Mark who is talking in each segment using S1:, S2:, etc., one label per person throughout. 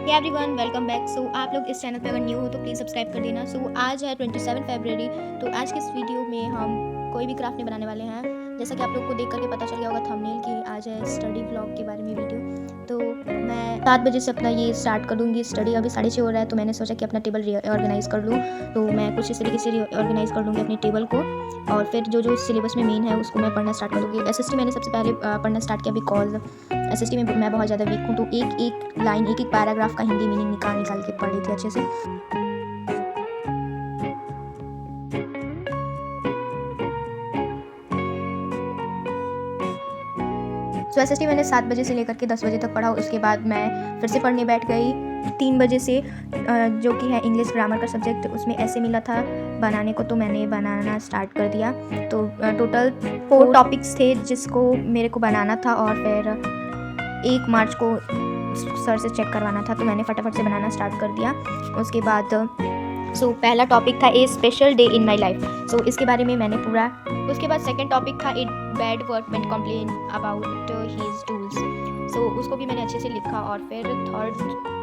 S1: Hey everyone, welcome back. आप लोग इस चैनल पे अगर न्यू हो तो प्लीज़ सब्सक्राइब कर देना। आज है 27 फरवरी। तो आज के इस वीडियो में हम कोई भी क्राफ्ट नहीं बनाने वाले हैं। जैसा कि आप लोग को देख करके पता चल गया होगा थंबनेल कि आज है स्टडी व्लॉग के बारे में वीडियो। तो मैं 7 बजे से अपना ये स्टार्ट कर दूँगी स्टडी। अभी 6:30 हो रहा है, तो मैंने सोचा कि अपना टेबल रीऑर्गेनाइज़ कर लूँ। तो मैं कुछ इस तरीके से रीऑर्गेनाइज़ कर लूँगी अपने टेबल को, और फिर जो सिलेबस में मेन है उसको मैं पढ़ना स्टार्ट कर दूँगी। एसएसटी मैंने सबसे पहले पढ़ना स्टार्ट किया, बिकॉज़ एसएसटी में मैं बहुत ज़्यादा वीक हूँ। तो एक एक लाइन, एक एक पैराग्राफ का हिंदी मीनिंग निकाल निकाल के पढ़ रही थी अच्छे से। एसएसटी मैंने 7 बजे से लेकर के 10 बजे तक पढ़ा। उसके बाद मैं फिर से पढ़ने बैठ गई 3 बजे से, जो कि है इंग्लिश ग्रामर का सब्जेक्ट। उसमें ऐसे मिला था बनाने को, तो मैंने बनाना स्टार्ट कर दिया। तो टोटल 4 टॉपिक्स थे जिसको मेरे को बनाना था, और फिर 1 मार्च को सर से चेक करवाना था, तो मैंने फटाफट से बनाना स्टार्ट कर दिया। उसके बाद पहला टॉपिक था a special day in my life. इसके बारे में मैंने पूरा। उसके बाद सेकंड टॉपिक था a bad workman complain about his tools. उसको भी मैंने अच्छे से लिखा। और फिर थर्ड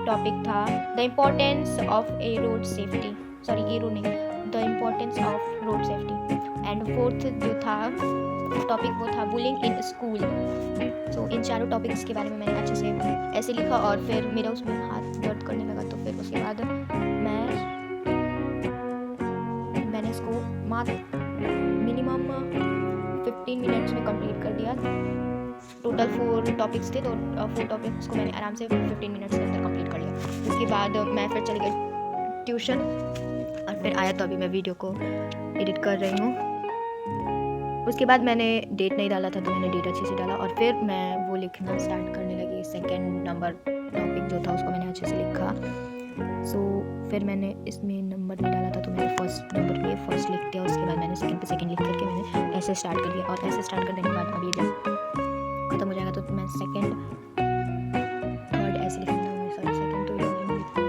S1: टॉपिक था the importance of a road safety, sorry a road नहीं, the importance of road safety. And fourth जो था टॉपिक वो था बुलिंग इन स्कूल। इन चारों टॉपिक्स के बारे में मैंने अच्छे से ऐसे लिखा, और फिर मेरा उसमें हाथ दर्द करने लगा। तो फिर उसके बाद मैंने इसको मात्र मिनिमम 15 मिनट्स में कंप्लीट कर दिया। टोटल 4 टॉपिक्स थे, तो 4 टॉपिक्स को मैंने आराम से 15 मिनट्स के अंदर कंप्लीट कर लिया। उसके बाद मैं फिर चली गई ट्यूशन, और फिर आया तो अभी मैं वीडियो को एडिट कर रही हूँ। उसके बाद मैंने डेट नहीं डाला था, तो मैंने डेट अच्छे से डाला, और फिर मैं वो लिखना स्टार्ट करने लगी। सेकंड नंबर टॉपिक जो था उसको मैंने अच्छे से लिखा। फिर मैंने इसमें नंबर नहीं डाला था, तो मैंने फर्स्ट नंबर पे फर्स्ट लिख दिया। उसके बाद मैंने सेकंड पे सेकंड लिख करके मैंने ऐसे स्टार्ट कर दिया। और ऐसे स्टार्ट करने के बाद अब ये जब खत्म हो जाएगा तो मैं सेकंड थर्ड ऐसे लिखूँगा। सॉरी, सेकंड तो ये नहीं लिखूँगा।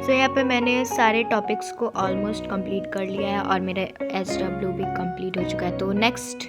S1: सो यहाँ पे मैंने सारे टॉपिक्स को ऑलमोस्ट कंप्लीट कर लिया है और मेरा SW भी कंप्लीट हो चुका है। तो नेक्स्ट